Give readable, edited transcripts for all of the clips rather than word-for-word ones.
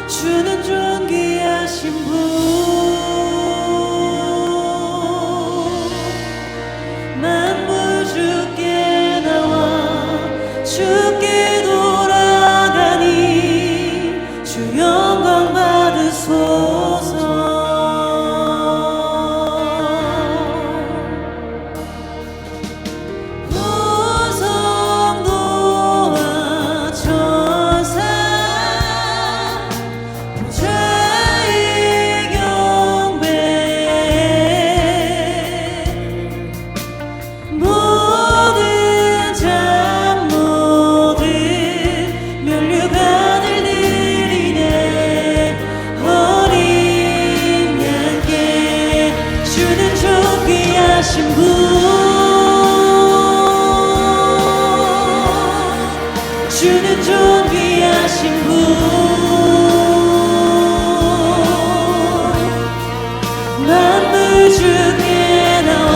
주는 존귀하신 분 만물 주께 나와 주께 돌아가니 주 영광 받으소서. 주는 존귀하신 분 만물 주께 나와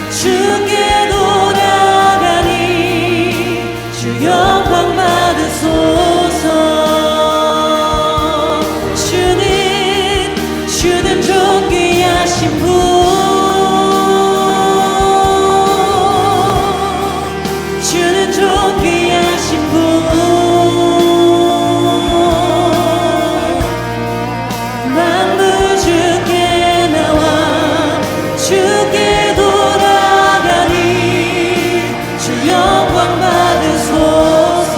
주께 돌아가니 주 영광 받으소서. 주는 존귀하신 분 주는 존귀하신 분 만물 주께 나와 주께 돌아가니 주 영광 받으소서.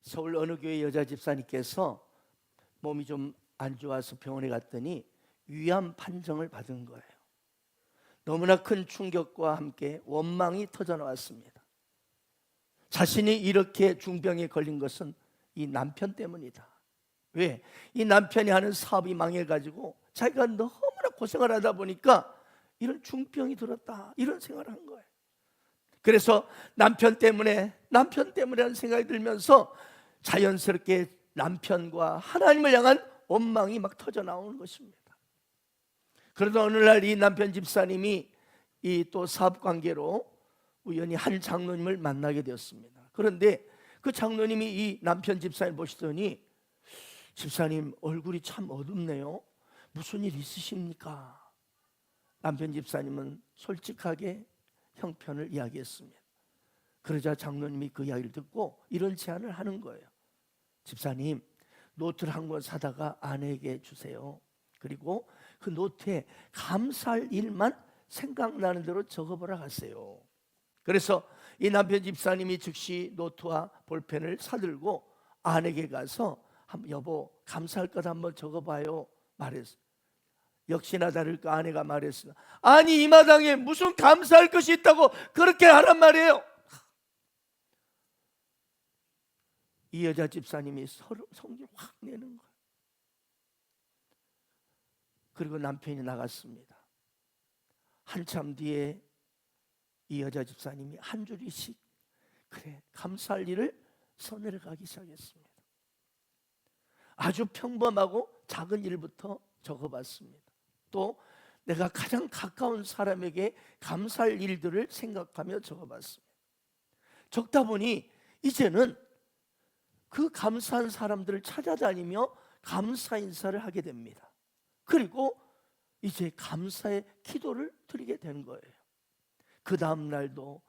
서울 어느 교회 여자 집사님께서 몸이 좀 안 좋아서 병원에 갔더니 위암 판정을 받은 거예요. 너무나 큰 충격과 함께 원망이 터져 나왔습니다. 자신이 이렇게 중병에 걸린 것은 이 남편 때문이다. 왜? 이 남편이 하는 사업이 망해가지고 자기가 너무나 고생을 하다 보니까 이런 중병이 들었다, 이런 생각을 한 거예요. 그래서 남편 때문에 하는 생각이 들면서 자연스럽게 남편과 하나님을 향한 원망이 막 터져 나오는 것입니다. 그러다 어느 날 이 남편 집사님이 이 또 사업 관계로 우연히 한 장로님을 만나게 되었습니다. 그런데 그 장로님이 이 남편 집사님 보시더니, 집사님 얼굴이 참 어둡네요. 무슨 일 있으십니까? 남편 집사님은 솔직하게 형편을 이야기했습니다. 그러자 장로님이 그 이야기를 듣고 이런 제안을 하는 거예요. 집사님, 노트를 한 권 사다가 아내에게 주세요. 그리고 그 노트에 감사할 일만 생각나는 대로 적어보라 하세요. 그래서 이 남편 집사님이 즉시 노트와 볼펜을 사들고 아내에게 가서 여보, 감사할 것 한번 적어봐요 말했어요. 역시나 다를까 아내가 말했어요. 아니, 이 마당에 무슨 감사할 것이 있다고 그렇게 하란 말이에요. 이 여자 집사님이 성질 확 내는 거예요. 그리고 남편이 나갔습니다. 한참 뒤에 이 여자 집사님이 한 줄씩 그래 감사할 일을 써내려 가기 시작했습니다. 아주 평범하고 작은 일부터 적어봤습니다. 또 내가 가장 가까운 사람에게 감사할 일들을 생각하며 적어봤습니다. 적다 보니 이제는 그 감사한 사람들을 찾아다니며 감사 인사를 하게 됩니다. 그리고 이제 감사의 기도를 드리게 된 거예요. 그 다음 날도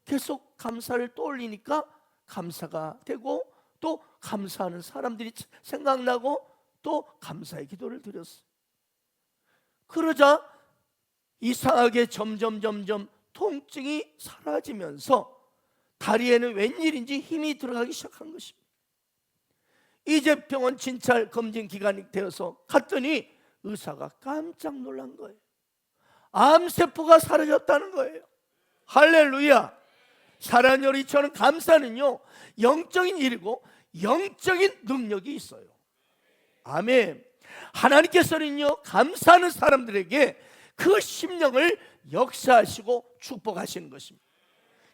계속 감사를 떠올리니까 감사가 되고, 또 감사하는 사람들이 생각나고, 또 감사의 기도를 드렸어요. 그러자 이상하게 점점 통증이 사라지면서 다리에는 웬일인지 힘이 들어가기 시작한 것입니다. 이제 병원 진찰 검진 기간이 되어서 갔더니 의사가 깜짝 놀란 거예요. 암세포가 사라졌다는 거예요. 할렐루야. 사랑하는 여러분, 저는 감사는요 영적인 일이고 영적인 능력이 있어요. 아멘. 하나님께서는요 감사하는 사람들에게 그 심령을 역사하시고 축복하시는 것입니다.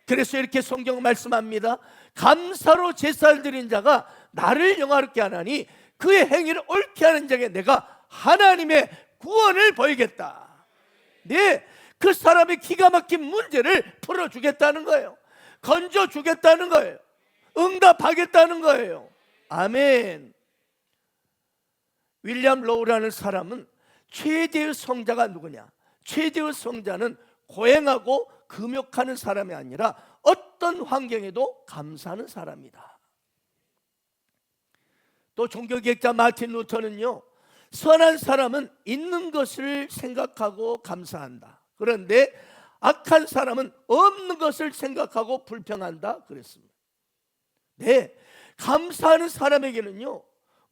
그래서 이렇게 성경 말씀합니다. 감사로 제사를 드린 자가 나를 영화롭게 하나니 그의 행위를 옳게 하는 자에게 내가 하나님의 구원을 보이겠다. 네, 그 사람의 기가 막힌 문제를 풀어주겠다는 거예요. 건져주겠다는 거예요. 응답하겠다는 거예요. 아멘. 윌리엄 로우라는 사람은 최대의 성자가 누구냐? 최대의 성자는 고행하고 금욕하는 사람이 아니라 어떤 환경에도 감사하는 사람이다. 또 종교개혁자 마틴 루터는요, 선한 사람은 있는 것을 생각하고 감사한다. 그런데 악한 사람은 없는 것을 생각하고 불평한다 그랬습니다. 네, 감사하는 사람에게는요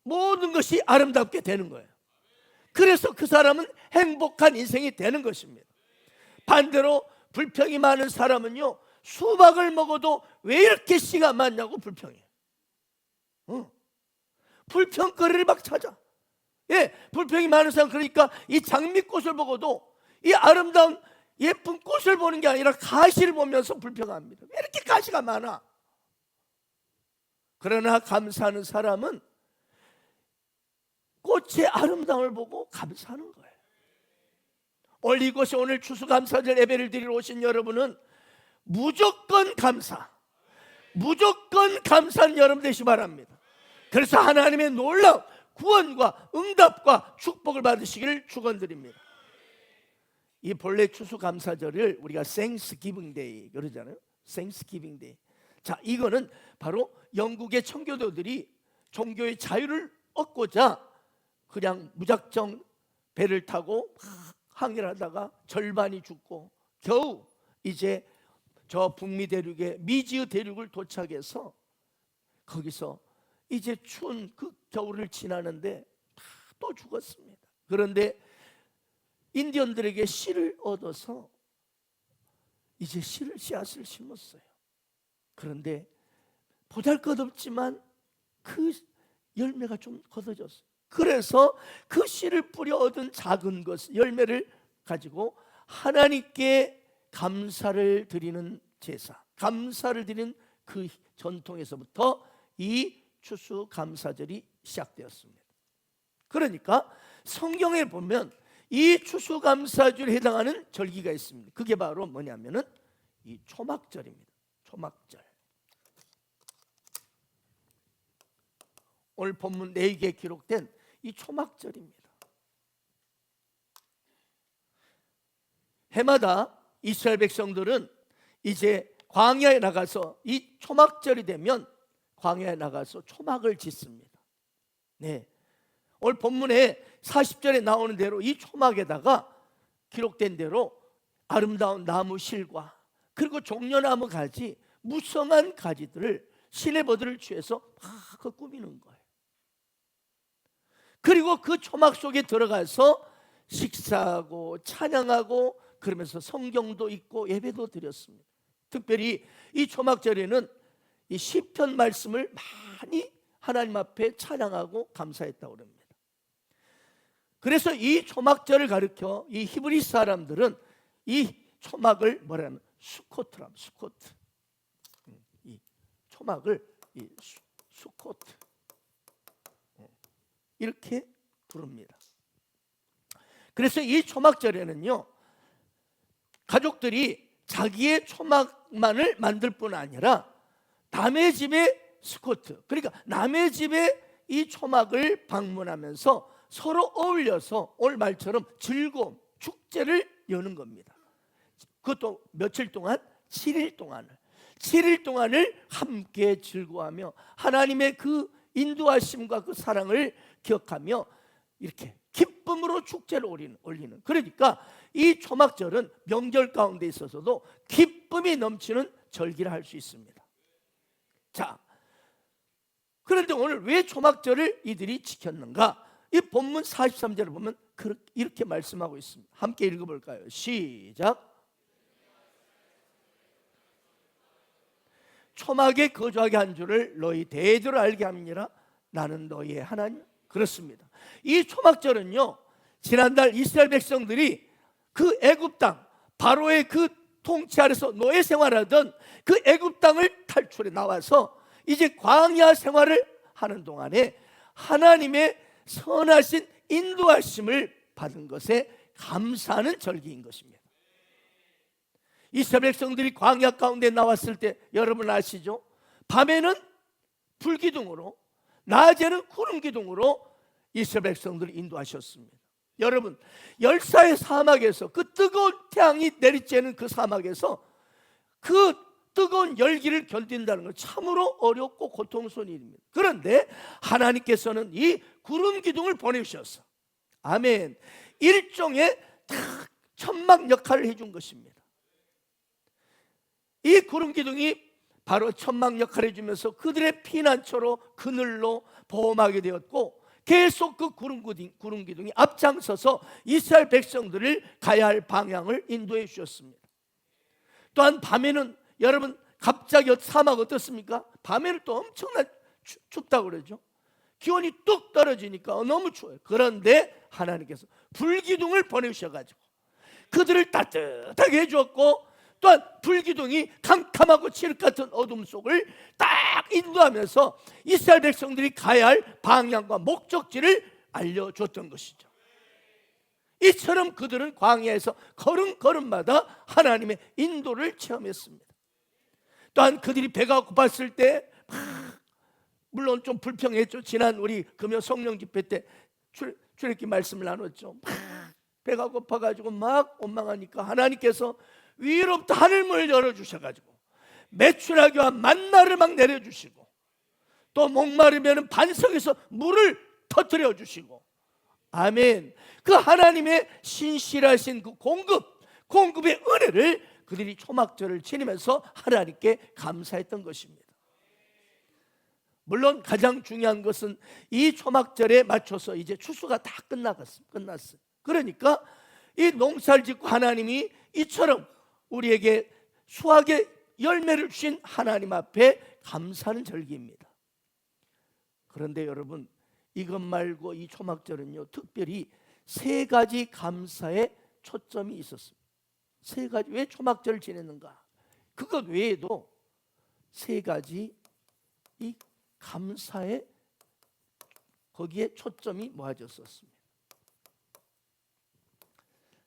모든 것이 아름답게 되는 거예요. 그래서 그 사람은 행복한 인생이 되는 것입니다. 반대로 불평이 많은 사람은요 수박을 먹어도 왜 이렇게 씨가 많냐고 불평해요. 불평거리를 막 찾아. 예, 불평이 많은 사람, 그러니까 이 장미꽃을 보고도 이 아름다운 예쁜 꽃을 보는 게 아니라 가시를 보면서 불평합니다. 왜 이렇게 가시가 많아? 그러나 감사하는 사람은 꽃의 아름다움을 보고 감사하는 거예요. 이곳에 오늘 추수감사절 예배를 드리러 오신 여러분은 무조건 감사한 여러분 되시기 바랍니다. 그래서 하나님의 놀라운 구원과 응답과 축복을 받으시기를 축원드립니다. 이 본래 추수감사절을 우리가 Thanksgiving Day 그러잖아요. Thanksgiving Day. 자, 이거는 바로 영국의 청교도들이 종교의 자유를 얻고자 그냥 무작정 배를 타고 항해를 하다가 절반이 죽고 겨우 이제 저 북미 대륙의 미지의 대륙을 도착해서 거기서 이제 추운 그 겨울을 지나는데 다 또 죽었습니다. 그런데 인디언들에게 씨를 얻어서 이제 씨앗을 심었어요. 그런데 보잘것없지만 그 열매가 좀 걷어졌어요. 그래서 그 씨를 뿌려 얻은 작은 것, 열매를 가지고 하나님께 감사를 드리는 제사, 감사를 드리는 그 전통에서부터 이 추수감사절이 시작되었습니다. 그러니까 성경에 보면 이 추수감사절에 해당하는 절기가 있습니다. 그게 바로 뭐냐면은 이 초막절입니다. 초막절. 오늘 본문 내기에 기록된 이 초막절입니다. 해마다 이스라엘 백성들은 이제 광야에 나가서 이 초막절이 되면 광야에 나가서 초막을 짓습니다. 네. 오늘 본문에 40절에 나오는 대로 이 초막에다가 기록된 대로 아름다운 나무 실과 그리고 종려나무 가지, 무성한 가지들을 시내버들을 취해서 막 꾸미는 거예요. 그리고 그 초막 속에 들어가서 식사하고 찬양하고 그러면서 성경도 읽고 예배도 드렸습니다. 특별히 이 초막절에는 이 시편 말씀을 많이 하나님 앞에 찬양하고 감사했다고 합니다. 그래서 이 초막절을 가리켜 이 히브리 사람들은 이 초막을 뭐라면 수코트라, 수코트. 이 초막을 이 수코트 이렇게 부릅니다. 그래서 이 초막절에는요, 가족들이 자기의 초막만을 만들 뿐 아니라 남의 집의 스코트, 그러니까 남의 집에 이 초막을 방문하면서 서로 어울려서 오늘 말처럼 즐거움, 축제를 여는 겁니다. 그것도 며칠 동안? 7일 동안을 함께 즐거워하며 하나님의 그 인도하심과 그 사랑을 기억하며 이렇게 기쁨으로 축제를 올리는. 그러니까 이 초막절은 명절 가운데 있어서도 기쁨이 넘치는 절기라 할 수 있습니다. 자, 그런데 오늘 왜 초막절을 이들이 지켰는가? 이 본문 43절을 보면 이렇게 말씀하고 있습니다. 함께 읽어볼까요? 시작. 초막에 거주하게 한 줄을 너희 대대로 알게 함이니라. 나는 너희의 하나님. 그렇습니다. 이 초막절은요, 지난달 이스라엘 백성들이 그 애굽 땅, 바로의 그 통치 아래서 노예 생활하던 그 애굽 땅을 탈출해 나와서 이제 광야 생활을 하는 동안에 하나님의 선하신 인도하심을 받은 것에 감사하는 절기인 것입니다. 이스라엘 백성들이 광야 가운데 나왔을 때 여러분 아시죠? 밤에는 불기둥으로, 낮에는 구름기둥으로 이스라엘 백성들을 인도하셨습니다. 여러분, 열사의 사막에서 그 뜨거운 태양이 내리쬐는 그 사막에서 그 뜨거운 열기를 견딘다는 건 참으로 어렵고 고통스러운 일입니다. 그런데 하나님께서는 이 구름 기둥을 보내주셨어. 아멘. 일종의 천막 역할을 해준 것입니다. 이 구름 기둥이 바로 천막 역할을 해주면서 그들의 피난처로 그늘로 보호하게 되었고, 계속 그 구름 기둥이 앞장서서 이스라엘 백성들을 가야 할 방향을 인도해 주셨습니다. 또한 밤에는 여러분 갑자기 사막 어떻습니까? 밤에는 또 엄청난 춥다고 그러죠. 기온이 뚝 떨어지니까 너무 추워요. 그런데 하나님께서 불기둥을 보내주셔가지고 그들을 따뜻하게 해주었고, 또한 불기둥이 캄캄하고 칠흑 같은 어둠 속을 딱 인도하면서 이스라엘 백성들이 가야 할 방향과 목적지를 알려줬던 것이죠. 이처럼 그들은 광야에서 걸음걸음마다 하나님의 인도를 체험했습니다. 또한 그들이 배가 고팠을 때 물론 좀 불평했죠. 지난 우리 금요 성령 집회 때 출애굽기 말씀을 나눴죠. 배가 고파가지고 막 원망하니까 하나님께서 위로부터 하늘문을 열어주셔가지고 메추라기와 만나를 막 내려주시고, 또 목마르면 반석에서 물을 터뜨려 주시고, 아멘. 그 하나님의 신실하신 그 공급의 은혜를 그들이 초막절을 지니면서 하나님께 감사했던 것입니다. 물론 가장 중요한 것은 이 초막절에 맞춰서 이제 추수가 다 끝났어요. 그러니까 이 농사를 짓고 하나님이 이처럼 우리에게 수확의 열매를 주신 하나님 앞에 감사하는 절기입니다. 그런데 여러분, 이것 말고 이 초막절은요, 특별히 세 가지 감사의 초점이 있었습니다. 세 가지. 왜 초막절을 지냈는가? 그것 외에도 세 가지 이 감사의 거기에 초점이 모아졌었습니다.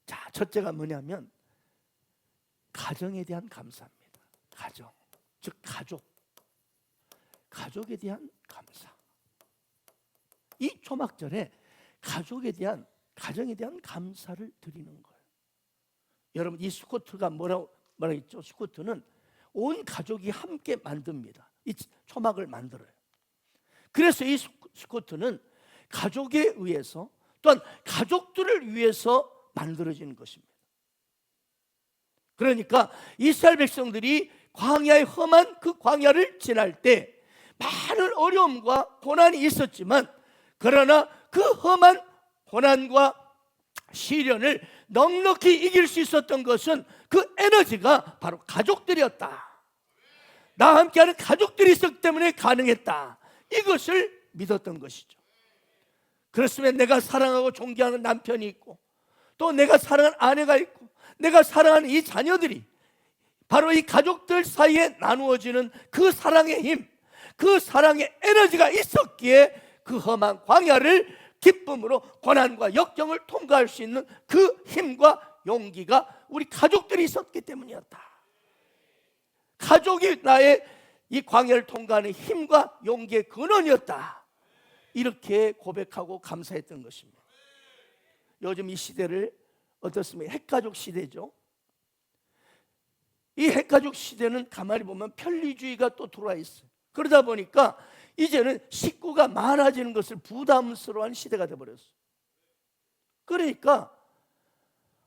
자, 첫째가 뭐냐면 가정에 대한 감사입니다. 가정, 즉 가족에 대한 감사. 이 초막절에 가정에 대한 감사를 드리는 거예요. 여러분, 이 스코트가 뭐라고 했죠? 스코트는 온 가족이 함께 만듭니다. 이 초막을 만들어요. 그래서 이 스코트는 가족에 의해서, 또한 가족들을 위해서 만들어지는 것입니다. 그러니까 이스라엘 백성들이 광야의 험한 그 광야를 지날 때 많은 어려움과 고난이 있었지만, 그러나 그 험한 고난과 시련을 넉넉히 이길 수 있었던 것은 그 에너지가 바로 가족들이었다. 나와 함께하는 가족들이 있었기 때문에 가능했다. 이것을 믿었던 것이죠. 그렇으면 내가 사랑하고 존경하는 남편이 있고, 또 내가 사랑하는 아내가 있고, 내가 사랑하는 이 자녀들이 바로 이 가족들 사이에 나누어지는 그 사랑의 힘, 그 사랑의 에너지가 있었기에 그 험한 광야를 기쁨으로 고난과 역경을 통과할 수 있는 그 힘과 용기가 우리 가족들이 있었기 때문이었다. 가족이 나의 이 광야를 통과하는 힘과 용기의 근원이었다. 이렇게 고백하고 감사했던 것입니다. 요즘 이 시대를 어떻습니까? 핵가족 시대죠. 이 핵가족 시대는 가만히 보면 편리주의가 또 들어와 있어요. 그러다 보니까 이제는 식구가 많아지는 것을 부담스러워하는 시대가 되어버렸어요. 그러니까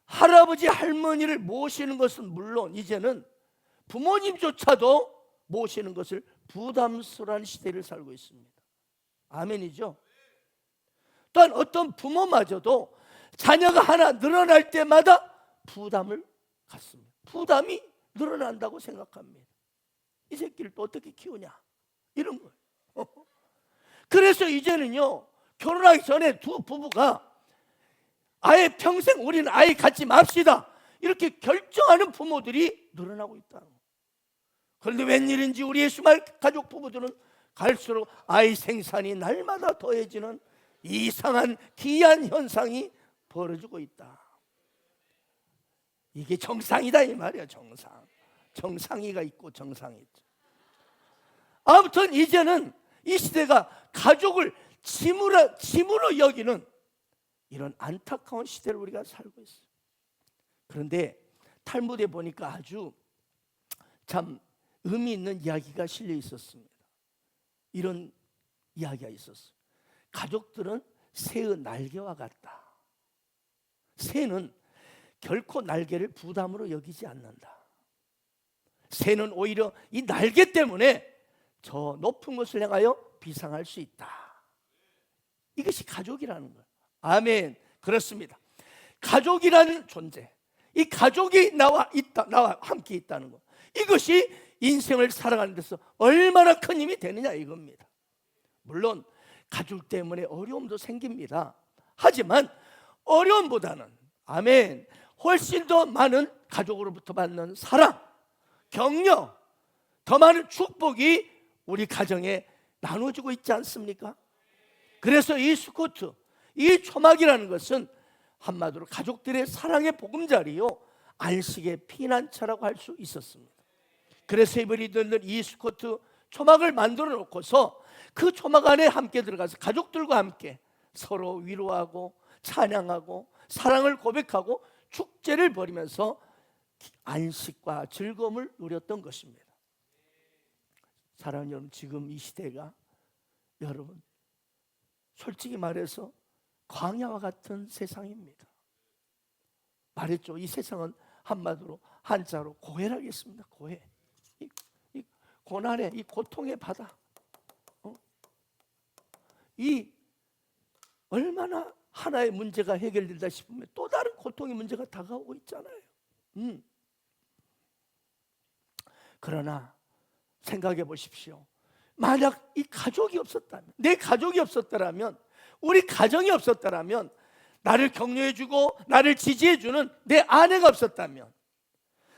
할아버지 할머니를 모시는 것은 물론 이제는 부모님조차도 모시는 것을 부담스러워하는 시대를 살고 있습니다. 아멘이죠. 또한 어떤 부모마저도 자녀가 하나 늘어날 때마다 부담을 갖습니다. 부담이 늘어난다고 생각합니다. 이 새끼를 또 어떻게 키우냐, 이런 거예요. 그래서 이제는요, 결혼하기 전에 두 부부가 아예 평생 우리는 아이 갖지 맙시다, 이렇게 결정하는 부모들이 늘어나고 있다는 거예요. 그런데 웬일인지 우리 예수말 가족 부부들은 갈수록 아이 생산이 날마다 더해지는 이상한 기이한 현상이 벌어지고 있다. 이게 정상이다 이 말이야. 정상이가 있고 정상이 있죠. 아무튼 이제는 이 시대가 가족을 짐으로 여기는 이런 안타까운 시대를 우리가 살고 있어요. 그런데 탈무드에 보니까 아주 참 의미 있는 이야기가 실려 있었습니다. 이런 이야기가 있었어요. 가족들은 새의 날개와 같다. 새는 결코 날개를 부담으로 여기지 않는다. 새는 오히려 이 날개 때문에 저 높은 곳을 향하여 비상할 수 있다. 이것이 가족이라는 거예요. 아멘. 그렇습니다. 가족이라는 존재, 이 가족이 나와 함께 있다는 것, 이것이 인생을 살아가는 데서 얼마나 큰 힘이 되느냐 이겁니다. 물론 가족 때문에 어려움도 생깁니다. 하지만 어려움보다는 아멘, 훨씬 더 많은 가족으로부터 받는 사랑, 격려, 더 많은 축복이 우리 가정에 나눠지고 있지 않습니까? 그래서 이 스코트, 이 초막이라는 것은 한마디로 가족들의 사랑의 보금자리요, 안식의 피난처라고 할 수 있었습니다. 그래서 이브리들은 이 스코트 초막을 만들어 놓고서 그 초막 안에 함께 들어가서 가족들과 함께 서로 위로하고 찬양하고 사랑을 고백하고 축제를 벌이면서 안식과 즐거움을 누렸던 것입니다. 사랑하는 여러분, 지금 이 시대가 여러분 솔직히 말해서 광야와 같은 세상입니다. 말했죠. 이 세상은 한마디로 한자로 고해라겠습니다. 고해. 이 고난의, 이 고통의 바다, 이 얼마나 하나의 문제가 해결된다 싶으면 또 다른 고통의 문제가 다가오고 있잖아요. 그러나 생각해 보십시오. 만약 이 가족이 없었다면, 내 가족이 없었더라면, 우리 가정이 없었더라면, 나를 격려해주고 나를 지지해주는 내 아내가 없었다면,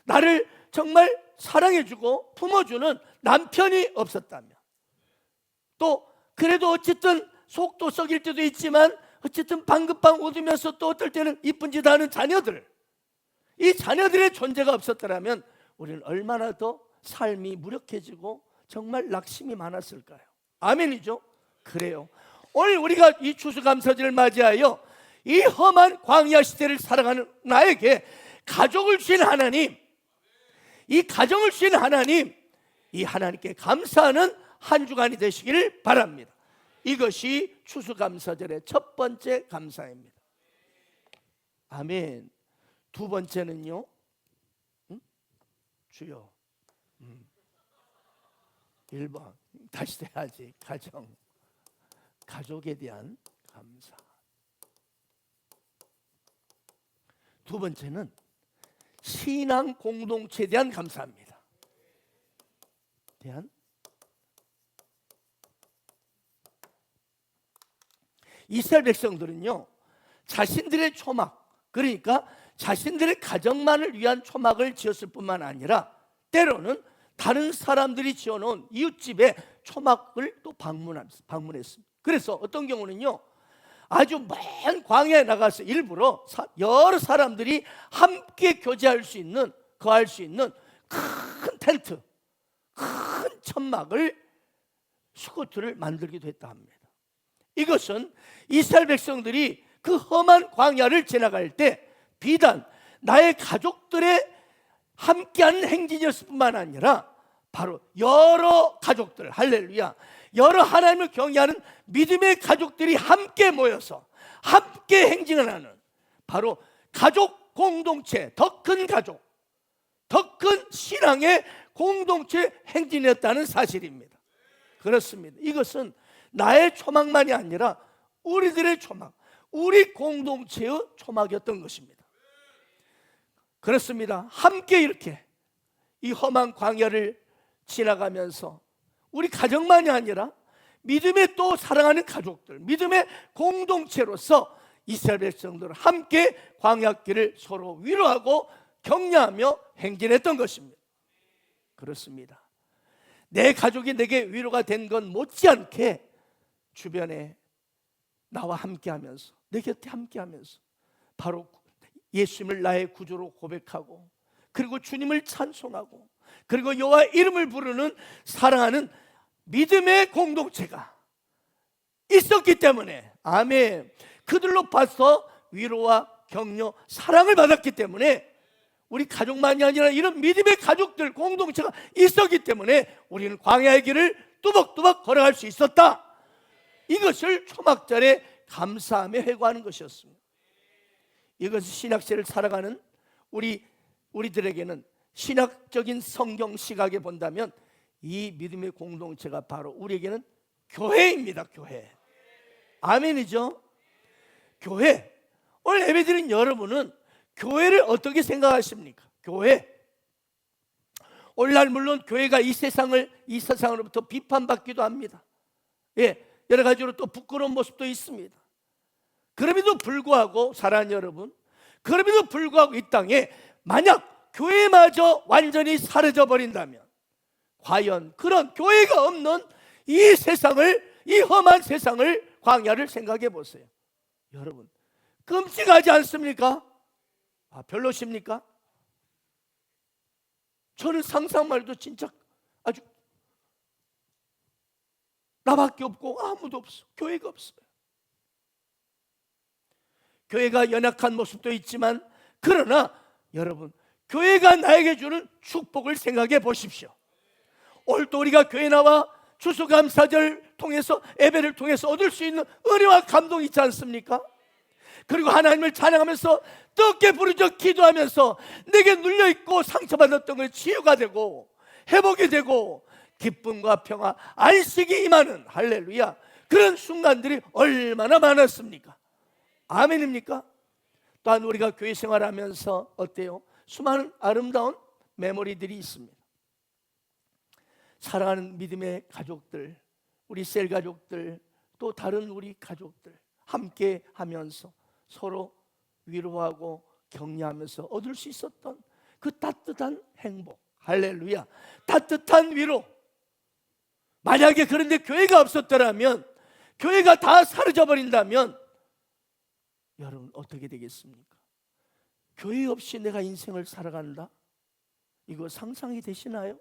나를 정말 사랑해주고 품어주는 남편이 없었다면, 또 그래도 어쨌든 속도 썩일 때도 있지만 어쨌든 방긋방긋 웃으면서 또 어떨 때는 이쁜 짓 하는 자녀들, 이 자녀들의 존재가 없었더라면 우리는 얼마나 더 삶이 무력해지고 정말 낙심이 많았을까요? 아멘이죠? 그래요. 오늘 우리가 이 추수감사절을 맞이하여 이 험한 광야 시대를 살아가는 나에게 가족을 주신 하나님, 이 가정을 주신 하나님, 이 하나님께 감사하는 한 주간이 되시기를 바랍니다. 이것이 추수감사절의 첫 번째 감사입니다. 아멘. 두 번째는요, 주여, 1번 다시 해야지. 가족에 대한 감사. 두 번째는 신앙 공동체에 대한 감사합니다. 이스라엘 백성들은요, 자신들의 초막, 그러니까 자신들의 가정만을 위한 초막을 지었을 뿐만 아니라 때로는 다른 사람들이 지어놓은 이웃집에 초막을 또 방문했습니다. 그래서 어떤 경우는요, 아주 먼 광야에 나가서 일부러 여러 사람들이 함께 교제할 수 있는, 거할 수 있는 큰 텐트, 큰 천막을, 수거트를 만들기도 했다 합니다. 이것은 이스라엘 백성들이 그 험한 광야를 지나갈 때 비단 나의 가족들의 함께하는 행진이었을 뿐만 아니라 바로 여러 가족들, 할렐루야, 여러 하나님을 경외하는 믿음의 가족들이 함께 모여서 함께 행진을 하는 바로 가족 공동체, 더 큰 가족, 더 큰 신앙의 공동체 행진이었다는 사실입니다. 그렇습니다. 이것은 나의 초막만이 아니라 우리들의 초막, 우리 공동체의 초막이었던 것입니다. 그렇습니다. 함께 이렇게 이 험한 광야를 지나가면서 우리 가정만이 아니라 믿음의 또 사랑하는 가족들, 믿음의 공동체로서 이스라엘 백성들은 함께 광야길을 서로 위로하고 격려하며 행진했던 것입니다. 그렇습니다. 내 가족이 내게 위로가 된 건 못지않게 주변에 나와 함께하면서, 내 곁에 함께하면서 바로 예수님을 나의 구주로 고백하고, 그리고 주님을 찬송하고, 그리고 여호와 이름을 부르는 사랑하는 믿음의 공동체가 있었기 때문에, 아멘, 그들로 봐서 위로와 격려, 사랑을 받았기 때문에, 우리 가족만이 아니라 이런 믿음의 가족들, 공동체가 있었기 때문에 우리는 광야의 길을 뚜벅뚜벅 걸어갈 수 있었다. 이것을 초막절에 감사하며 회고하는 것이었습니다. 이것은 신학시를 살아가는 우리들에게는 신학적인 성경 시각에 본다면 이 믿음의 공동체가 바로 우리에게는 교회입니다. 교회. 아멘이죠? 교회. 오늘 예배드린 여러분은 교회를 어떻게 생각하십니까? 교회. 오늘날 물론 교회가 이 세상으로부터 비판받기도 합니다. 예, 여러 가지로 또 부끄러운 모습도 있습니다. 그럼에도 불구하고 사랑하는 여러분, 그럼에도 불구하고 이 땅에 만약 교회마저 완전히 사라져 버린다면, 과연 그런 교회가 없는 이 세상을, 이 험한 세상을, 광야를 생각해 보세요. 여러분, 끔찍하지 않습니까? 별로십니까? 저는 상상만 해도 진짜 아주 나밖에 없고 아무도 없어. 교회가 없어요. 교회가 연약한 모습도 있지만, 그러나 여러분, 교회가 나에게 주는 축복을 생각해 보십시오. 오늘 또 우리가 교회 나와 추수감사절 통해서, 예배를 통해서 얻을 수 있는 은혜와 감동이 있지 않습니까? 그리고 하나님을 찬양하면서 뜨겁게 부르짖어 기도하면서 내게 눌려있고 상처받았던 걸 치유가 되고 회복이 되고 기쁨과 평화, 안식이 임하는, 할렐루야, 그런 순간들이 얼마나 많았습니까? 아멘입니까? 또한 우리가 교회 생활하면서 어때요? 수많은 아름다운 메모리들이 있습니다. 사랑하는 믿음의 가족들, 우리 셀 가족들, 또 다른 우리 가족들 함께 하면서 서로 위로하고 격려하면서 얻을 수 있었던 그 따뜻한 행복, 할렐루야, 따뜻한 위로. 만약에 그런데 교회가 없었더라면, 교회가 다 사라져 버린다면 여러분 어떻게 되겠습니까? 교회 없이 내가 인생을 살아간다? 이거 상상이 되시나요?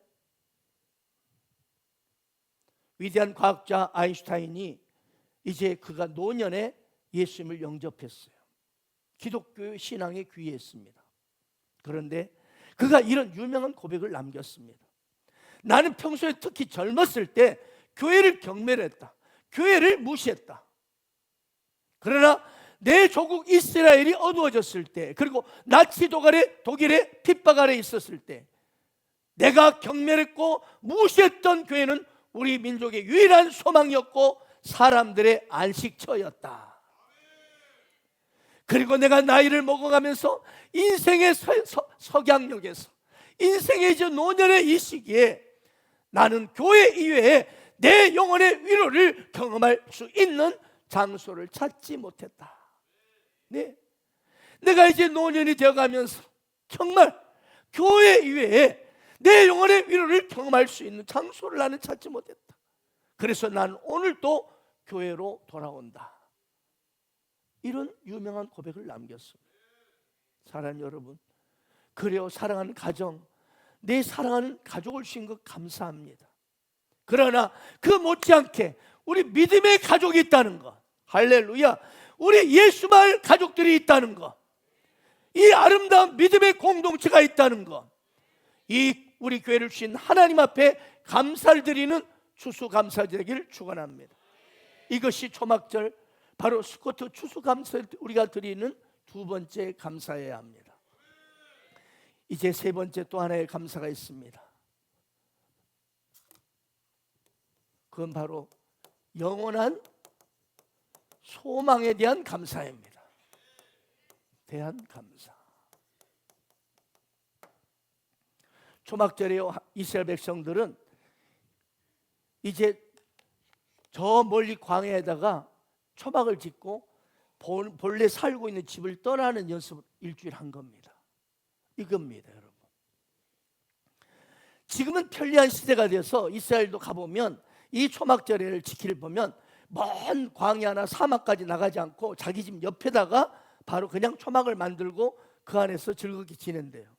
위대한 과학자 아인슈타인이 이제 그가 노년에 예수님을 영접했어요. 기독교 신앙에 귀했습니다. 그런데 그가 이런 유명한 고백을 남겼습니다. 나는 평소에 특히 젊었을 때 교회를 경멸했다. 교회를 무시했다. 그러나 내 조국 이스라엘이 어두워졌을 때, 그리고 나치 독일의 핍박 아래 있었을 때 내가 경멸했고 무시했던 교회는 우리 민족의 유일한 소망이었고 사람들의 안식처였다. 그리고 내가 나이를 먹어가면서 인생의 석양역에서, 인생의 이제 노년의 이 시기에 나는 교회 이외에 내 영혼의 위로를 경험할 수 있는 장소를 찾지 못했다. 네, 내가 이제 노년이 되어가면서 정말 교회 이외에 내 영혼의 위로를 경험할 수 있는 장소를 나는 찾지 못했다. 그래서 나는 오늘도 교회로 돌아온다. 이런 유명한 고백을 남겼습니다. 사랑하는 여러분, 그래요, 사랑하는 가정, 내 사랑하는 가족을 주신 것 감사합니다. 그러나 그 못지않게 우리 믿음의 가족이 있다는 것, 할렐루야, 우리 예수말 가족들이 있다는 것, 이 아름다운 믿음의 공동체가 있다는 것, 이 우리 교회를 주신 하나님 앞에 감사를 드리는 추수감사 되기를 축원합니다. 이것이 초막절 바로 스코트 추수감사 우리가 드리는 두 번째 감사해야 합니다. 이제 세 번째 또 하나의 감사가 있습니다. 그건 바로 영원한 소망에 대한 감사입니다. 대한 감사. 초막절에 이스라엘 백성들은 이제 저 멀리 광야에다가 초막을 짓고 본래 살고 있는 집을 떠나는 연습을 일주일 한 겁니다. 이겁니다, 여러분. 지금은 편리한 시대가 돼서 이스라엘도 가보면 이 초막절을 지키를 보면 먼 광야나 사막까지 나가지 않고 자기 집 옆에다가 바로 그냥 초막을 만들고 그 안에서 즐겁게 지낸대요.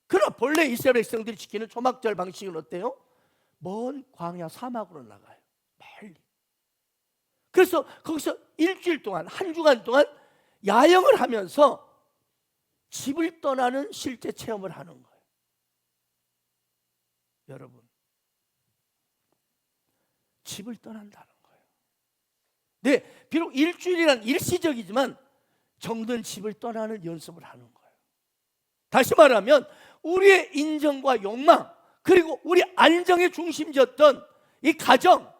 그러나 본래 이스라엘 백성들이 지키는 초막절 방식은 어때요? 먼 광야 사막으로 나가요. 멀리. 그래서 거기서 일주일 동안, 한 주간 동안 야영을 하면서 집을 떠나는 실제 체험을 하는 거예요. 여러분, 집을 떠난다는 거예요. 네, 비록 일주일이란 일시적이지만 정든 집을 떠나는 연습을 하는 거예요. 다시 말하면 우리의 인정과 욕망, 그리고 우리 안정의 중심지였던 이 가정,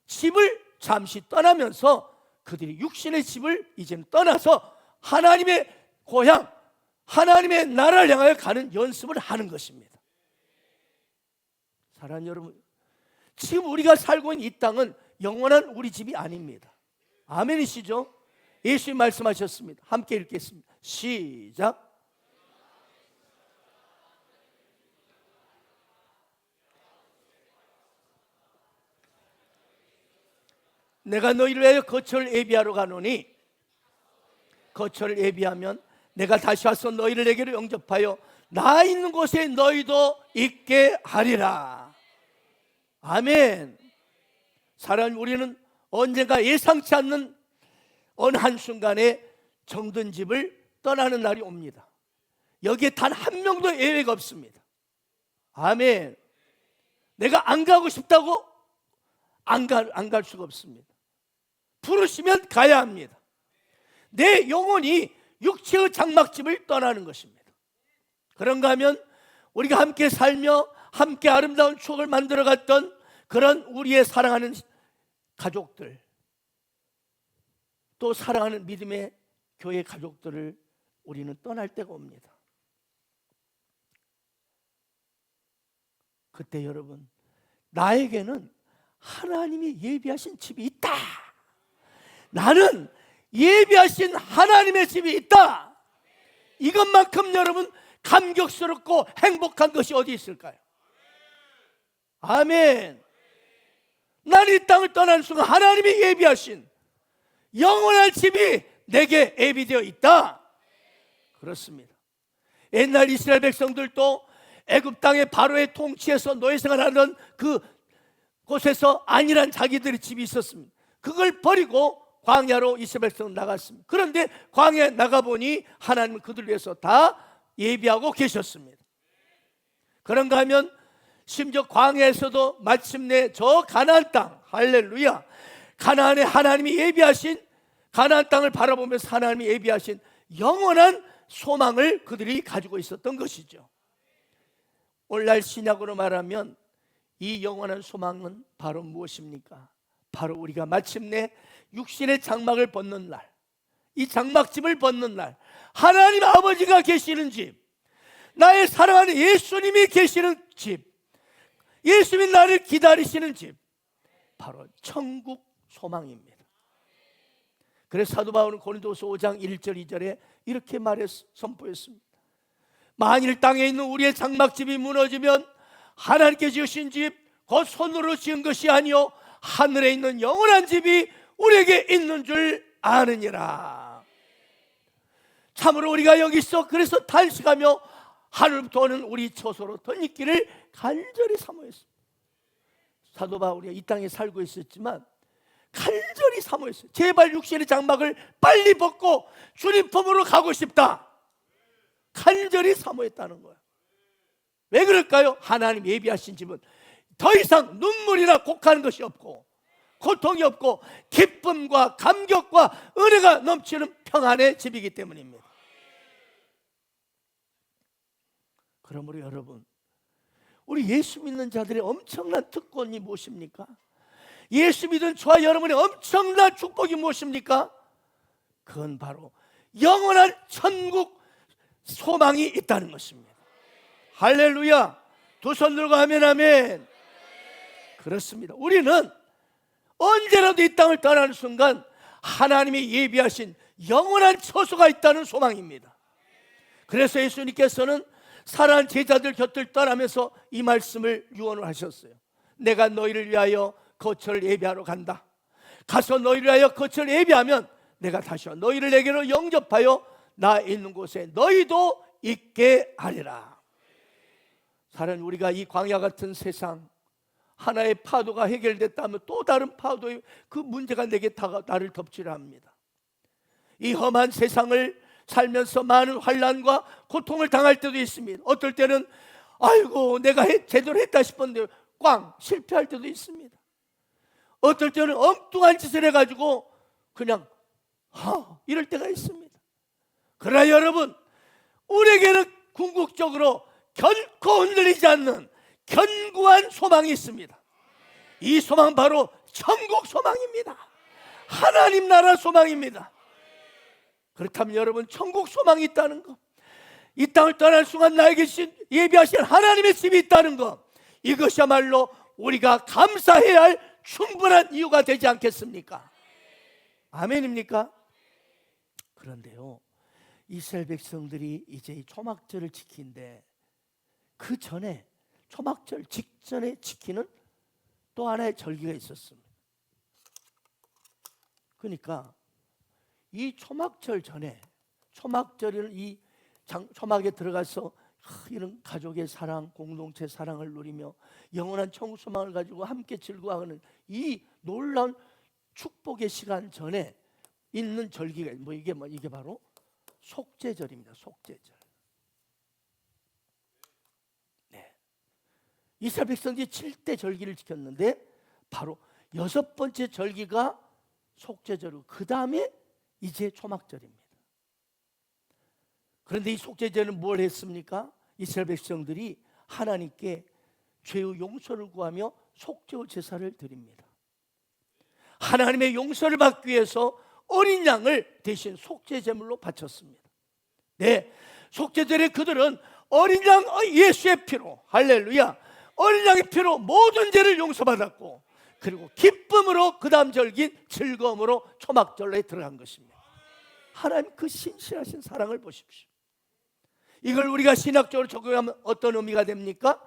집을 잠시 떠나면서 그들이 육신의 집을 이제는 떠나서 하나님의 고향, 하나님의 나라를 향하여 가는 연습을 하는 것입니다. 사랑하는 여러분, 지금 우리가 살고 있는 이 땅은 영원한 우리 집이 아닙니다. 아멘이시죠? 예수님 말씀하셨습니다. 함께 읽겠습니다. 시작. 내가 너희를 위하여 거처를 예비하러 가노니 거처를 예비하면 내가 다시 와서 너희를 내게로 영접하여 나 있는 곳에 너희도 있게 하리라. 아멘. 사랑하는 우리는 언젠가 예상치 않는 어느 한순간에 정든 집을 떠나는 날이 옵니다. 여기에 단 한 명도 예외가 없습니다. 아멘. 내가 안 가고 싶다고 안 갈 수가 없습니다. 부르시면 가야 합니다. 내 영혼이 육체의 장막집을 떠나는 것입니다. 그런가 하면 우리가 함께 살며 함께 아름다운 추억을 만들어갔던 그런 우리의 사랑하는 가족들, 또 사랑하는 믿음의 교회 가족들을 우리는 떠날 때가 옵니다. 그때 여러분, 나에게는 하나님이 예비하신 집이 있다. 나는 예비하신 하나님의 집이 있다. 이것만큼 여러분 감격스럽고 행복한 것이 어디 있을까요? 아멘. 나는 이 땅을 떠나는 순간 하나님이 예비하신 영원한 집이 내게 예비되어 있다. 그렇습니다. 옛날 이스라엘 백성들도 애굽 땅의 바로의 통치에서 노예 생활하는 그 곳에서 안일한 자기들의 집이 있었습니다. 그걸 버리고 광야로 이스라엘 백성은 나갔습니다. 그런데 광야에 나가보니 하나님은 그들을 위해서 다 예비하고 계셨습니다. 그런가 하면 심지어 광야에서도 마침내 저 가나안 땅, 할렐루야, 가나안에 하나님이 예비하신, 가나안 땅을 바라보면서 하나님이 예비하신 영원한 소망을 그들이 가지고 있었던 것이죠. 오늘날 신약으로 말하면 이 영원한 소망은 바로 무엇입니까? 바로 우리가 마침내 육신의 장막을 벗는 날, 이 장막집을 벗는 날, 하나님 아버지가 계시는 집, 나의 사랑하는 예수님이 계시는 집, 예수님이 나를 기다리시는 집, 바로 천국 소망입니다. 그래서 사도 바울은 고린도서 5장 1절 2절에 이렇게 선포했습니다. 만일 땅에 있는 우리의 장막집이 무너지면 하나님께 지으신 집, 곧 손으로 지은 것이 아니요 하늘에 있는 영원한 집이 우리에게 있는 줄 아느니라. 참으로 우리가 여기서 그래서 탄식하며 하늘부터 오는 우리 처소로 덧입기를 간절히 사모했습니다. 사도 바울이 이 땅에 살고 있었지만 간절히 사모했어요. 제발 육신의 장막을 빨리 벗고 주님 품으로 가고 싶다. 간절히 사모했다는 거예요. 왜 그럴까요? 하나님 예비하신 집은 더 이상 눈물이나 곡하는 것이 없고 고통이 없고 기쁨과 감격과 은혜가 넘치는 평안의 집이기 때문입니다. 그러므로 여러분, 우리 예수 믿는 자들의 엄청난 특권이 무엇입니까? 예수 믿은 저와 여러분의 엄청난 축복이 무엇입니까? 그건 바로 영원한 천국 소망이 있다는 것입니다. 할렐루야. 두 손 들고 하면 아멘. 그렇습니다. 우리는 언제라도 이 땅을 떠나는 순간 하나님이 예비하신 영원한 처소가 있다는 소망입니다. 그래서 예수님께서는 사랑하는 제자들 곁을 떠나면서 이 말씀을 유언을 하셨어요. 내가 너희를 위하여 거처를 예비하러 간다. 가서 너희를 위하여 거처를 예비하면 내가 다시 너희를 내게로 영접하여 나 있는 곳에 너희도 있게 하리라. 사랑하는 우리가 이 광야 같은 세상, 하나의 파도가 해결됐다면 또 다른 파도의 그 문제가 내게 나를 덮치려 합니다. 이 험한 세상을 살면서 많은 환난과 고통을 당할 때도 있습니다. 어떨 때는 아이고 내가 제대로 했다 싶었는데 꽝 실패할 때도 있습니다. 어떨 때는 엉뚱한 짓을 해가지고 그냥 이럴 때가 있습니다. 그러나 여러분, 우리에게는 궁극적으로 결코 흔들리지 않는 견고한 소망이 있습니다. 이 소망 바로 천국 소망입니다. 하나님 나라 소망입니다. 그렇다면 여러분, 천국 소망이 있다는 것, 이 땅을 떠날 순간 나에게 예비하신 하나님의 집이 있다는 것, 이것이야말로 우리가 감사해야 할 충분한 이유가 되지 않겠습니까? 아멘입니까? 그런데요, 이스라엘 백성들이 이제 이 초막절을 지키는데 그 전에, 초막절 직전에 지키는 또 하나의 절기가 있었습니다. 그러니까 이 초막절 전에, 초막절은 이 초막에 들어가서 이런 가족의 사랑, 공동체 사랑을 누리며 영원한 천국 소망을 가지고 함께 즐거워하는 이 놀라운 축복의 시간 전에 있는 절기가 이게 바로 속죄절입니다. 속죄절. 네. 이스라엘 백성들이 7대 절기를 지켰는데 바로 6번째 절기가 속죄절이고 그 다음에 이제 초막절입니다. 그런데 이 속죄절은 뭘 했습니까? 이스라엘 백성들이 하나님께 죄의 용서를 구하며 속죄의 제사를 드립니다. 하나님의 용서를 받기 위해서 어린 양을 대신 속죄 제물로 바쳤습니다. 네, 속죄절에 그들은 어린 양 예수의 피로, 할렐루야, 어린 양의 피로 모든 죄를 용서받았고, 그리고 기쁨으로 그 다음 절긴 즐거움으로 초막절로에 들어간 것입니다. 하나님 그 신실하신 사랑을 보십시오. 이걸 우리가 신학적으로 적용하면 어떤 의미가 됩니까?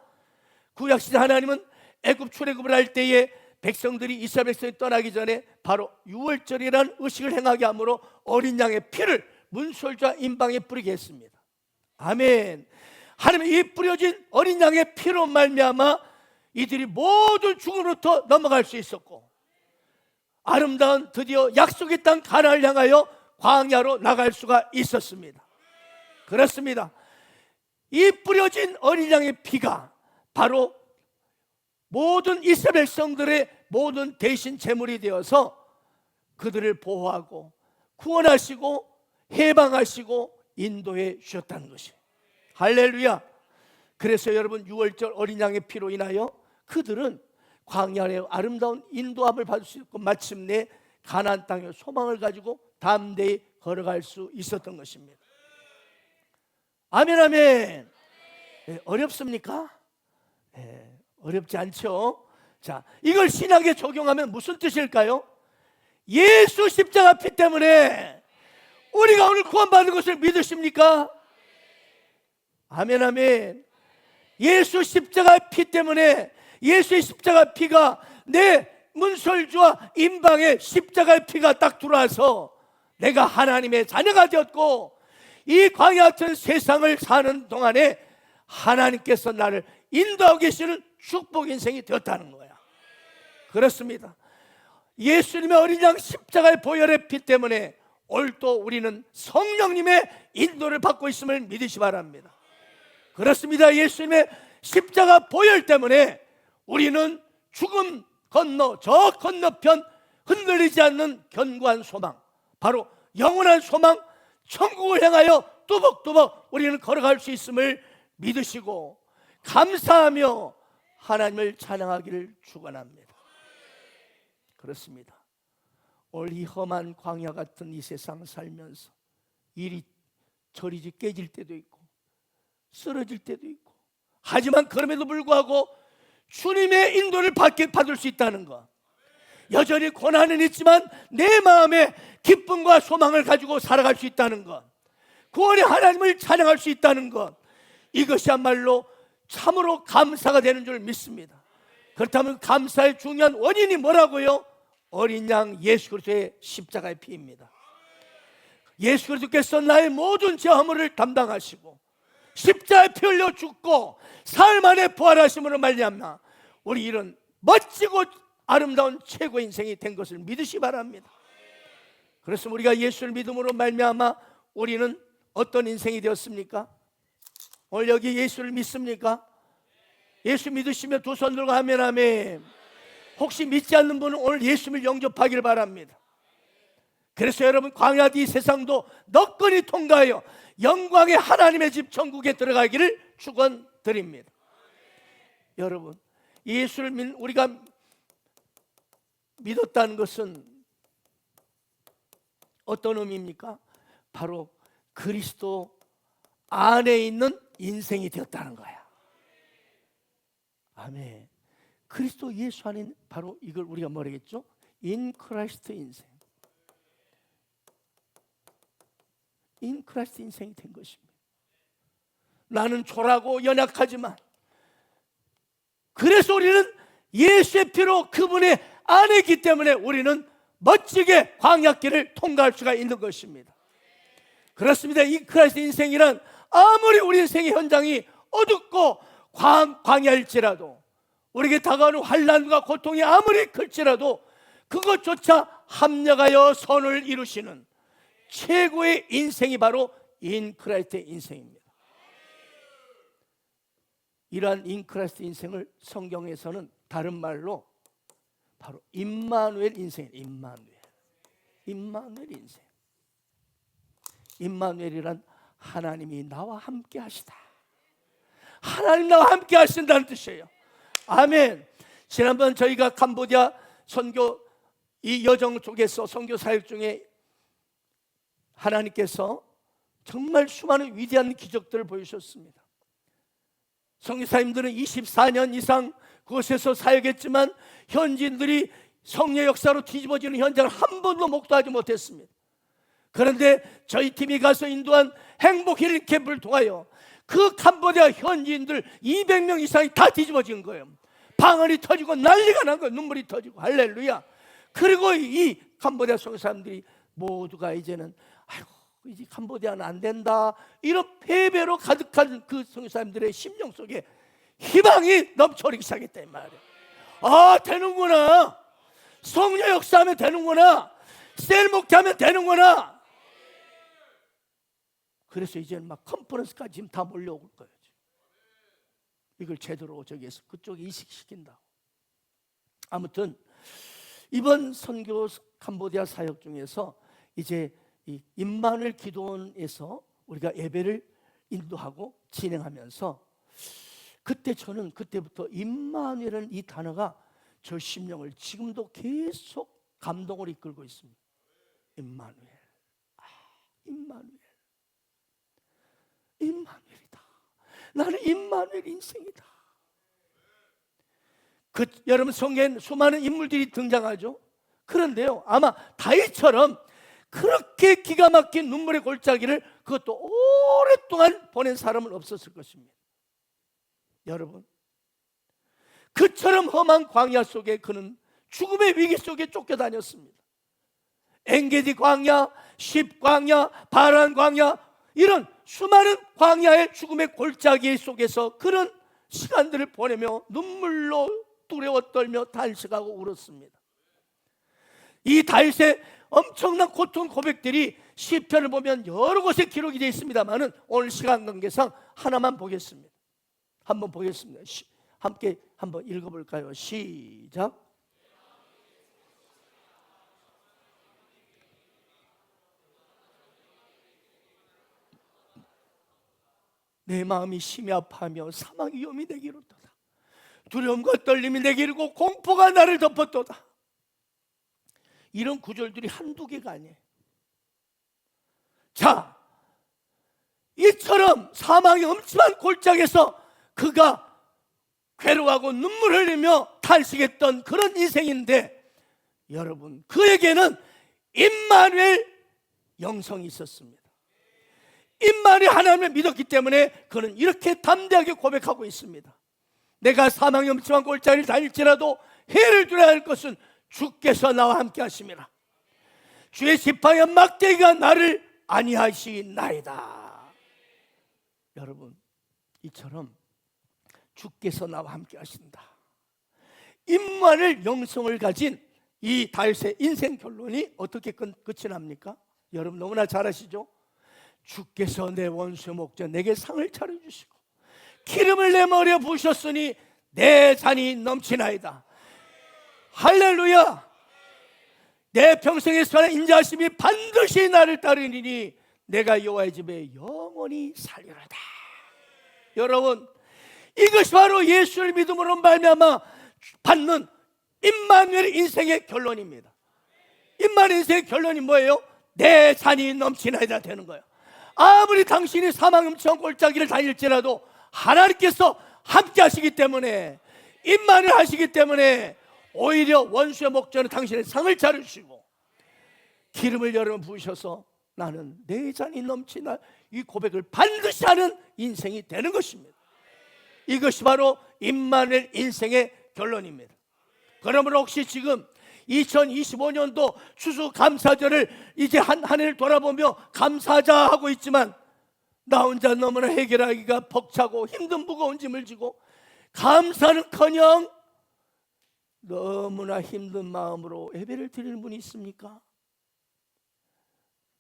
구약시대 하나님은 애굽 출애굽을 할 때에 백성들이, 이스라엘 백성이 떠나기 전에 바로 유월절이라는 의식을 행하게 하므로 어린 양의 피를 문설주와 임방에 뿌리게 했습니다. 아멘. 하나님의 이 뿌려진 어린 양의 피로 말미암아 이들이 모든 죽음으로부터 넘어갈 수 있었고, 아름다운 드디어 약속의 땅 가나안을 향하여 광야로 나갈 수가 있었습니다. 그렇습니다. 이 뿌려진 어린 양의 피가 바로 모든 이스라엘 백성들의 모든 대신 제물이 되어서 그들을 보호하고 구원하시고 해방하시고 인도해 주셨다는 것이에요. 할렐루야. 그래서 여러분, 유월절 어린 양의 피로 인하여 그들은 광야의 아름다운 인도함을 받을 수 있고 마침내 가나안 땅의 소망을 가지고 담대히 걸어갈 수 있었던 것입니다. 아멘, 아멘. 네, 어렵습니까? 네, 어렵지 않죠? 자, 이걸 신학에 적용하면 무슨 뜻일까요? 예수 십자가 피 때문에 우리가 오늘 구원받는 것을 믿으십니까? 아멘, 아멘. 예수 십자가 피 때문에, 예수의 십자가 피가 내 문설주와 임방에 십자가의 피가 딱 들어와서 내가 하나님의 자녀가 되었고, 이 광야 같은 세상을 사는 동안에 하나님께서 나를 인도하고 계시는 축복 인생이 되었다는 거야. 그렇습니다. 예수님의 어린 양 십자가의 보혈의 피 때문에 오늘도 우리는 성령님의 인도를 받고 있음을 믿으시 바랍니다. 그렇습니다. 예수님의 십자가 보혈 때문에 우리는 죽음 건너 저 건너편 흔들리지 않는 견고한 소망, 바로 영원한 소망, 천국을 향하여 뚜벅뚜벅 우리는 걸어갈 수 있음을 믿으시고 감사하며 하나님을 찬양하기를 축원합니다. 그렇습니다. 오늘 이 험한 광야 같은 이 세상 살면서 일이 저리지 깨질 때도 있고 쓰러질 때도 있고, 하지만 그럼에도 불구하고 주님의 인도를 받을 수 있다는 것, 여전히 고난은 있지만 내 마음에 기쁨과 소망을 가지고 살아갈 수 있다는 것, 구원의 하나님을 찬양할 수 있다는 것, 이것이야말로 참으로 감사가 되는 줄 믿습니다. 그렇다면 감사의 중요한 원인이 뭐라고요? 어린 양 예수 그리스도의 십자가의 피입니다. 예수 그리스도께서 나의 모든 죄 허물을 담당하시고 십자가에 피 흘려 죽고 사흘 만에 부활하심으로 말미암아 우리 이런 멋지고 아름다운 최고의 인생이 된 것을 믿으시 바랍니다. 그래서 우리가 예수를 믿음으로 말미암아 우리는 어떤 인생이 되었습니까? 오늘 여기 예수를 믿습니까? 예수 믿으시면 두 손 들고 아멘, 아멘. 혹시 믿지 않는 분은 오늘 예수를 영접하기를 바랍니다. 그래서 여러분, 광야 이 세상도 너끈히 통과하여 영광의 하나님의 집 천국에 들어가기를 축원드립니다. 여러분, 예수를 우리가 믿었다는 것은 어떤 의미입니까? 바로 그리스도 안에 있는 인생이 되었다는 거야. 아멘. 그리스도 예수 안에 바로 이걸 우리가 뭐라겠죠? In Christ 인생. In Christ 인생이 된 것입니다. 나는 초라하고 연약하지만 그래서 우리는 예수의 피로 그분의 안에 있기 때문에 우리는 멋지게 광야길을 통과할 수가 있는 것입니다. 그렇습니다. 이 크리스트 인생이란 아무리 우리 인생의 현장이 어둡고 광야일지라도, 우리에게 다가오는 환난과 고통이 아무리 클지라도 그것조차 합력하여 선을 이루시는 최고의 인생이 바로 인크라이스트의 인생입니다. 이러한 인크라이스트 인생을 성경에서는 다른 말로 바로 임마누엘 인생, 임마누엘 인생. 임마누엘이란 하나님이 나와 함께 하시다, 하나님 나와 함께 하신다는 뜻이에요. 아멘. 지난번 저희가 캄보디아 선교 이 여정 속에서 선교 사역 중에 하나님께서 정말 수많은 위대한 기적들을 보여주셨습니다. 선교사님들은 24년 이상 그곳에서 사역했지만 현지인들이 성령 역사로 뒤집어지는 현장을 한 번도 목도하지 못했습니다. 그런데 저희 팀이 가서 인도한 행복 힐링 캠프를 통하여 그 캄보디아 현지인들 200명 이상이 다 뒤집어진 거예요. 방언이 터지고 난리가 난 거예요. 눈물이 터지고. 할렐루야. 그리고 이 캄보디아 선교사님들이 모두가 이제는 아이고 이제 캄보디아는 안 된다, 이런 패배로 가득한 그 선교사님들의 심령 속에 희망이 넘쳐오기 시작했다 이 말이에요. 아, 되는구나. 성령 역사하면 되는구나. 셀 목회하면 되는구나. 그래서 이제는 막 컨퍼런스까지 지금 다 몰려올 거예요. 이걸 제대로 저기에서 그쪽에 인식시킨다고. 아무튼 이번 선교 캄보디아 사역 중에서 이제 이 임마누엘 기도원에서 우리가 예배를 인도하고 진행하면서 그때 저는 그때부터 임마누엘은 이 단어가 저 심령을 지금도 계속 감동을 이끌고 있습니다. 임마누엘. 아, 임마누엘. 임마누엘이다. 나는 임마누엘 인생이다. 여러분 성경엔 수많은 인물들이 등장하죠. 그런데요, 아마 다윗처럼 그렇게 기가 막힌 눈물의 골짜기를 그것도 오랫동안 보낸 사람은 없었을 것입니다. 여러분, 그처럼 험한 광야 속에 그는 죽음의 위기 속에 쫓겨다녔습니다. 엔게디 광야, 십 광야, 바란 광야, 이런 수많은 광야의 죽음의 골짜기 속에서 그런 시간들을 보내며 눈물로 두려워 떨며 탄식하고 울었습니다. 이 다윗의 엄청난 고통 고백들이 시편을 보면 여러 곳에 기록이 되어 있습니다만은 오늘 시간 관계상 하나만 보겠습니다. 한번 보겠습니다. 함께 한번 읽어볼까요? 시작. 내 마음이 심히 아파하며 사망의 위험이 내게 이르도다. 두려움과 떨림이 내게 이르고 공포가 나를 덮었도다. 이런 구절들이 한두 개가 아니에요. 자, 이처럼 사망의 음침한 골짜기에서 그가 괴로워하고 눈물 흘리며 탄식했던 그런 인생인데, 여러분, 그에게는 임마누엘 영성이 있었습니다. 임마누엘 하나님을 믿었기 때문에 그는 이렇게 담대하게 고백하고 있습니다. 내가 사망의 음침한 골짜기를 다닐지라도 해를 두려야 할 것은 주께서 나와 함께 하심이라. 주의 지팡이와 막대기가 나를 안위하시나이다. 여러분, 이처럼 주께서 나와 함께 하신다. 임마누엘 영성을 가진 이 다윗의 인생 결론이 어떻게 끝이 납니까? 여러분 너무나 잘 아시죠? 주께서 내 원수의 목자 내게 상을 차려주시고 기름을 내 머리에 부으셨으니 내 잔이 넘치나이다. 할렐루야. 내 평생의 선한 인자하심이 반드시 나를 따르리니 내가 여호와의 집에 영원히 살리로다. 여러분, 이것이 바로 예수를 믿음으로 말미암아 받는 임마누엘 인생의 결론입니다. 임마누엘 인생의 결론이 뭐예요? 내 잔이 넘치나이다 되는 거예요. 아무리 당신이 사망 음침한 골짜기를 다닐지라도 하나님께서 함께 하시기 때문에, 임마누엘 하시기 때문에 오히려 원수의 목전에 당신의 상을 차려주시고 기름을 여러 번 부으셔서 나는 내 잔이 넘치나, 이 고백을 반드시 하는 인생이 되는 것입니다. 이것이 바로 임마누엘 인생의 결론입니다. 그러므로 혹시 지금 2025년도 추수감사절을 이제 한 해를 돌아보며 감사하자 하고 있지만 나 혼자 너무나 해결하기가 벅차고 힘든 무거운 짐을 지고 감사는커녕 너무나 힘든 마음으로 예배를 드리는 분이 있습니까?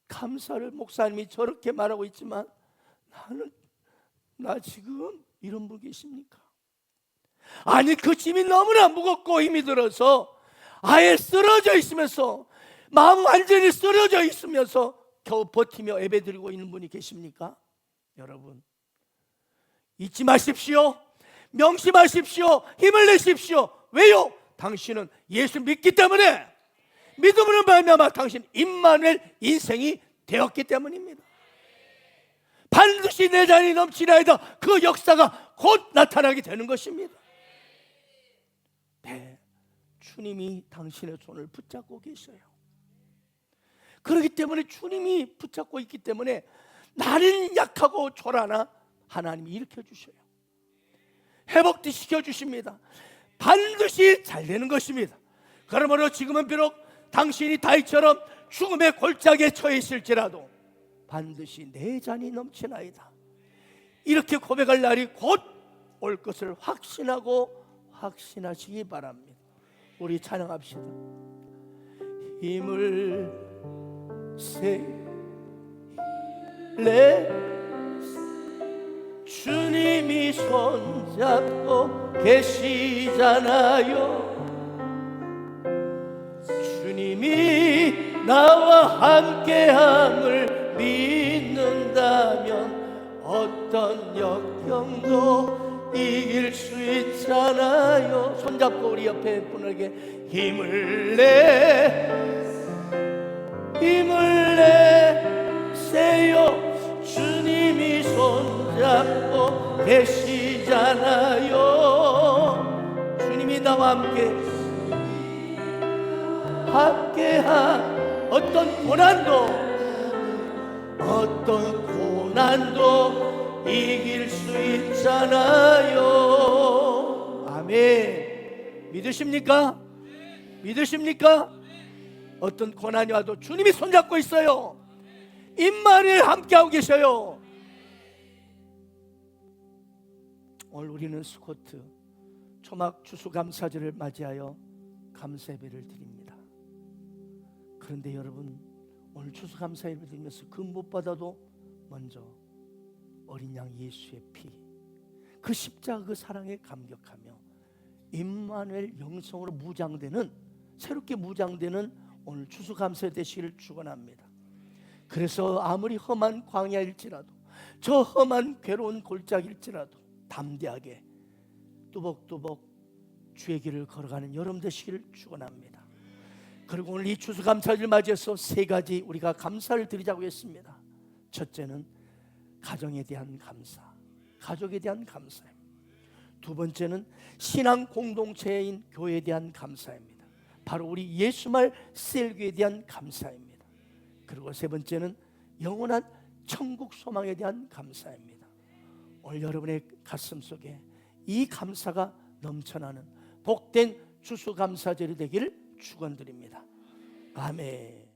감사를 목사님이 저렇게 말하고 있지만 나 지금 이런 분 계십니까? 아니, 그 짐이 너무나 무겁고 힘이 들어서 아예 쓰러져 있으면서, 마음 완전히 쓰러져 있으면서 겨우 버티며 예배드리고 있는 분이 계십니까? 여러분, 잊지 마십시오. 명심하십시오. 힘을 내십시오. 왜요? 당신은 예수 믿기 때문에, 믿음으로 말미암아 당신 임마누엘 인생이 되었기 때문입니다. 반드시 내 잔이 넘치나이다. 그 역사가 곧 나타나게 되는 것입니다. 네, 주님이 당신의 손을 붙잡고 계셔요. 그렇기 때문에 주님이 붙잡고 있기 때문에 나는 약하고 초라나 하나님이 일으켜 주셔요. 회복도 시켜주십니다. 반드시 잘 되는 것입니다. 그러므로 지금은 비록 당신이 다윗처럼 죽음의 골짜기에 처해 있을지라도 반드시 내 잔이 넘치나이다. 이렇게 고백할 날이 곧 올 것을 확신하시기 바랍니다. 우리 찬양합시다. 힘을 내 주님이 손잡고 계시잖아요. 주님이 나와 함께함을 믿는다면 어떤 역경도 이길 수 있잖아요. 손잡고 우리 옆에 분에게 힘을 내세요. 주님이 손잡고 계시잖아요. 주님이 나와 함께한 어떤 고난도 이길 수 있잖아요. 아멘. 믿으십니까? 믿으십니까? 어떤 고난이 와도 주님이 손잡고 있어요. 임마누엘 함께하고 계셔요. 오늘 우리는 스코트 초막 추수감사절을 맞이하여 감사예배를 드립니다. 그런데 여러분, 오늘 추수감사예배를 드리면서 그 무엇보다도 먼저 어린 양 예수의 피, 그 십자가 그 사랑에 감격하며 임마누엘 영성으로 새롭게 무장되는 오늘 추수감사의 되시기를 축원합니다. 그래서 아무리 험한 광야일지라도, 저 험한 괴로운 골짜기일지라도 담대하게 뚜벅뚜벅 주의 길을 걸어가는 여러분 되시기를 축원합니다. 그리고 오늘 이 추수감사를 맞이해서 세 가지 우리가 감사를 드리자고 했습니다. 첫째는 가정에 대한 감사, 가족에 대한 감사입니다. 두 번째는 신앙 공동체인 교회에 대한 감사입니다. 바로 우리 예수말 셀교에 대한 감사입니다. 그리고 세 번째는 영원한 천국 소망에 대한 감사입니다. 오늘 여러분의 가슴 속에 이 감사가 넘쳐나는 복된 추수감사절이 되기를 축원드립니다. 아멘.